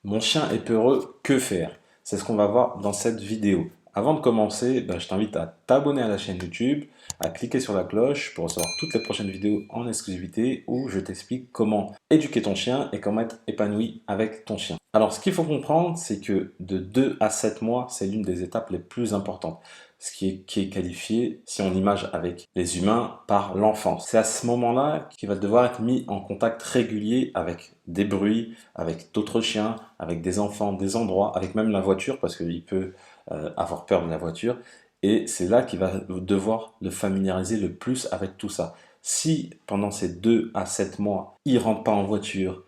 Mon chien est peureux, que faire? C'est ce qu'on va voir dans cette vidéo. Avant de commencer, je t'invite à t'abonner à la chaîne YouTube, à cliquer sur la cloche pour recevoir toutes les prochaines vidéos en exclusivité où je t'explique comment éduquer ton chien et comment être épanoui avec ton chien. Alors, ce qu'il faut comprendre, c'est que de 2 à 7 mois, c'est l'une des étapes les plus importantes, qui est qualifié, si on image avec les humains, par l'enfance. C'est à ce moment-là qu'il va devoir être mis en contact régulier avec des bruits, avec d'autres chiens, avec des enfants, des endroits, avec même la voiture, parce qu'il peut avoir peur de la voiture. Et c'est là qu'il va devoir le familiariser le plus avec tout ça. Si pendant ces 2 à 7 mois, il rentre pas en voiture,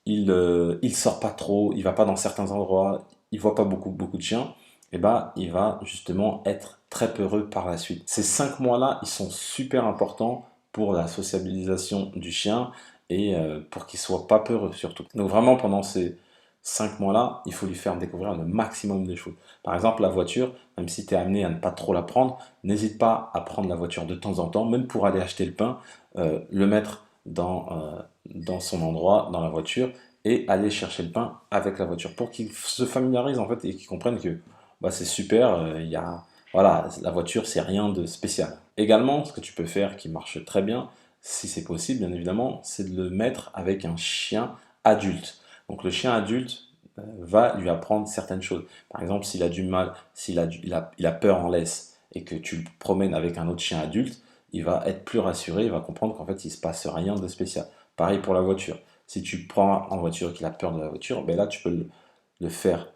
il sort pas trop, il va pas dans certains endroits, il voit pas beaucoup de chiens, et ben il va justement être très peureux par la suite. Ces 5 mois-là, ils sont super importants pour la sociabilisation du chien et pour qu'il soit pas peureux surtout. Donc vraiment pendant ces 5 mois-là, il faut lui faire découvrir le maximum de choses. Par exemple, la voiture, même si tu es amené à ne pas trop la prendre, n'hésite pas à prendre la voiture de temps en temps, même pour aller acheter le pain, le mettre dans son endroit, dans la voiture, et aller chercher le pain avec la voiture, pour qu'il se familiarise en fait et qu'il comprenne que c'est super, voilà, la voiture c'est rien de spécial. Également, ce que tu peux faire qui marche très bien, si c'est possible bien évidemment, c'est de le mettre avec un chien adulte. Donc le chien adulte va lui apprendre certaines choses. Par exemple, s'il a du mal, il a peur en laisse et que tu le promènes avec un autre chien adulte, il va être plus rassuré, il va comprendre qu'en fait il ne se passe rien de spécial. Pareil pour la voiture. Si tu prends en voiture et qu'il a peur de la voiture, là tu peux le faire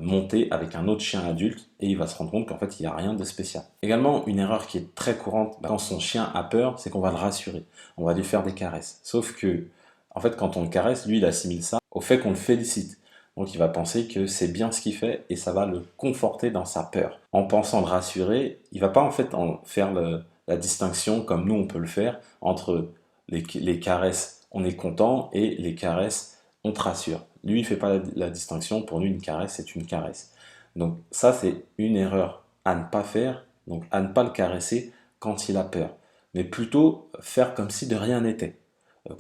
monter avec un autre chien adulte et il va se rendre compte qu'en fait il n'y a rien de spécial. Également, une erreur qui est très courante quand son chien a peur, c'est qu'on va le rassurer. On va lui faire des caresses. Sauf que, en fait, quand on le caresse, lui il assimile ça au fait qu'on le félicite. Donc il va penser que c'est bien ce qu'il fait et ça va le conforter dans sa peur. En pensant le rassurer, il va pas en fait en faire la distinction comme nous on peut le faire entre les caresses on est content et les caresses on te rassure. Lui il fait pas la distinction, pour lui une caresse c'est une caresse. Donc ça c'est une erreur à ne pas faire, donc à ne pas le caresser quand il a peur, mais plutôt faire comme si de rien n'était.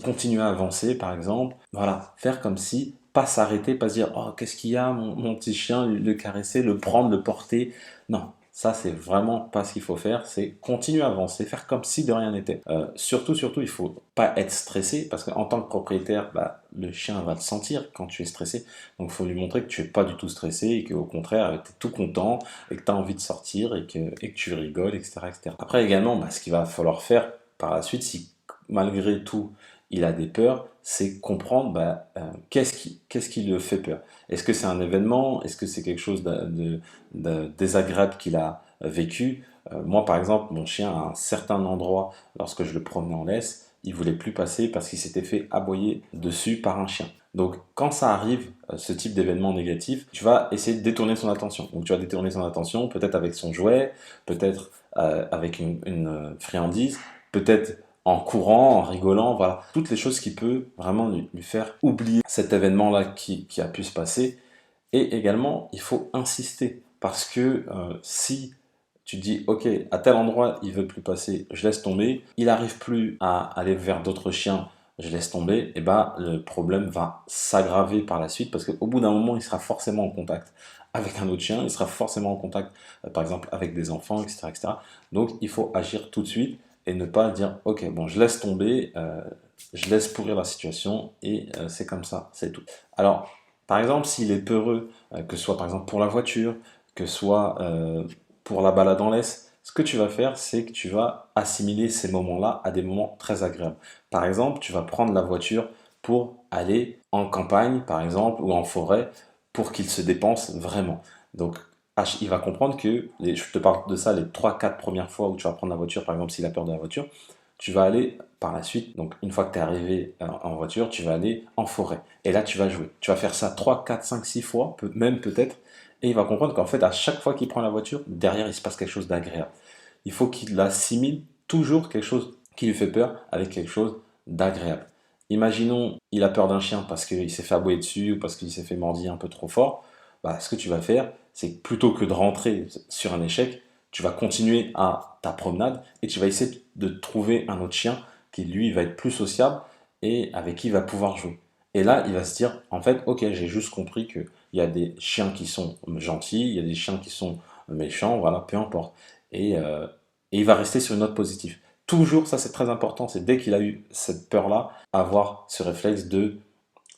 Continuer à avancer par exemple, voilà, faire comme si, pas s'arrêter, pas se dire oh qu'est-ce qu'il y a mon petit chien, le caresser, le prendre, le porter. Non, ça c'est vraiment pas ce qu'il faut faire, c'est continuer à avancer, faire comme si de rien n'était. Surtout, il faut pas être stressé, parce qu'en tant que propriétaire, le chien va le sentir quand tu es stressé, donc il faut lui montrer que tu es pas du tout stressé et qu'au contraire tu es tout content et que tu as envie de sortir et que tu rigoles, etc., etc. Après également, ce qu'il va falloir faire par la suite, si malgré tout il a des peurs, c'est comprendre qu'est-ce qui le fait peur. Est-ce que c'est un événement? Est-ce que c'est quelque chose de désagréable qu'il a vécu? Moi, par exemple, mon chien, à un certain endroit, lorsque je le promenais en laisse, il voulait plus passer parce qu'il s'était fait aboyer dessus par un chien. Donc, quand ça arrive, ce type d'événement négatif, tu vas essayer de détourner son attention. Donc, tu vas détourner son attention, peut-être avec son jouet, peut-être avec une friandise, peut-être en courant, en rigolant, voilà. Toutes les choses qui peuvent vraiment lui faire oublier cet événement-là qui a pu se passer. Et également, il faut insister, parce que si tu dis, ok, à tel endroit, il veut plus passer, je laisse tomber, il n'arrive plus à aller vers d'autres chiens, je laisse tomber, et le problème va s'aggraver par la suite, parce qu'au bout d'un moment, il sera forcément en contact avec un autre chien, il sera forcément en contact, par exemple, avec des enfants, etc., etc. Donc, il faut agir tout de suite et ne pas dire, ok, bon, je laisse tomber, je laisse pourrir la situation, et c'est comme ça, c'est tout. Alors, par exemple, s'il est peureux, que ce soit par exemple pour la voiture, que ce soit pour la balade en laisse, ce que tu vas faire, c'est que tu vas assimiler ces moments-là à des moments très agréables. Par exemple, tu vas prendre la voiture pour aller en campagne, par exemple, ou en forêt, pour qu'il se dépense vraiment. Donc, il va comprendre que, je te parle de ça les 3 4 premières fois où tu vas prendre la voiture, par exemple, s'il a peur de la voiture, tu vas aller par la suite, donc une fois que tu es arrivé en voiture, tu vas aller en forêt. Et là, tu vas jouer. Tu vas faire ça 3 4 5 6 fois, même peut-être, et il va comprendre qu'en fait, à chaque fois qu'il prend la voiture, derrière, il se passe quelque chose d'agréable. Il faut qu'il assimile toujours quelque chose qui lui fait peur avec quelque chose d'agréable. Imaginons, il a peur d'un chien parce qu'il s'est fait aboyer dessus ou parce qu'il s'est fait mordiller un peu trop fort. Ce que tu vas faire, c'est que plutôt que de rentrer sur un échec, tu vas continuer à ta promenade et tu vas essayer de trouver un autre chien qui, lui, va être plus sociable et avec qui il va pouvoir jouer. Et là, il va se dire, en fait, ok, j'ai juste compris qu'il y a des chiens qui sont gentils, il y a des chiens qui sont méchants, voilà, peu importe. Et il va rester sur une note positive. Toujours, ça c'est très important, c'est dès qu'il a eu cette peur-là, avoir ce réflexe de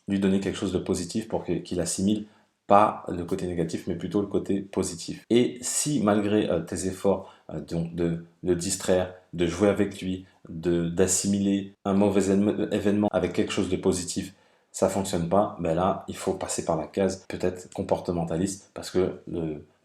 lui donner quelque chose de positif pour qu'il assimile pas le côté négatif, mais plutôt le côté positif. Et si malgré tes efforts donc de le distraire, de jouer avec lui, d'assimiler un mauvais événement avec quelque chose de positif, ça fonctionne pas, ben là, il faut passer par la case peut-être comportementaliste parce que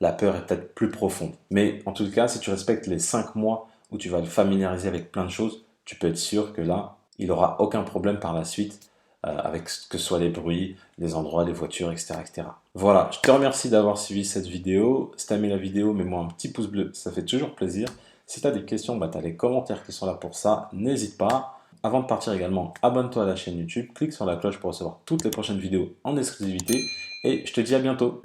la peur est peut-être plus profonde. Mais en tout cas, si tu respectes les 5 mois où tu vas le familiariser avec plein de choses, tu peux être sûr que là, il n'aura aucun problème par la suite avec que ce soit les bruits, les endroits, les voitures, etc., etc. Voilà, je te remercie d'avoir suivi cette vidéo. Si tu as aimé la vidéo, mets-moi un petit pouce bleu, ça fait toujours plaisir. Si tu as des questions, bah, tu as les commentaires qui sont là pour ça, n'hésite pas. Avant de partir également, abonne-toi à la chaîne YouTube, clique sur la cloche pour recevoir toutes les prochaines vidéos en exclusivité et je te dis à bientôt.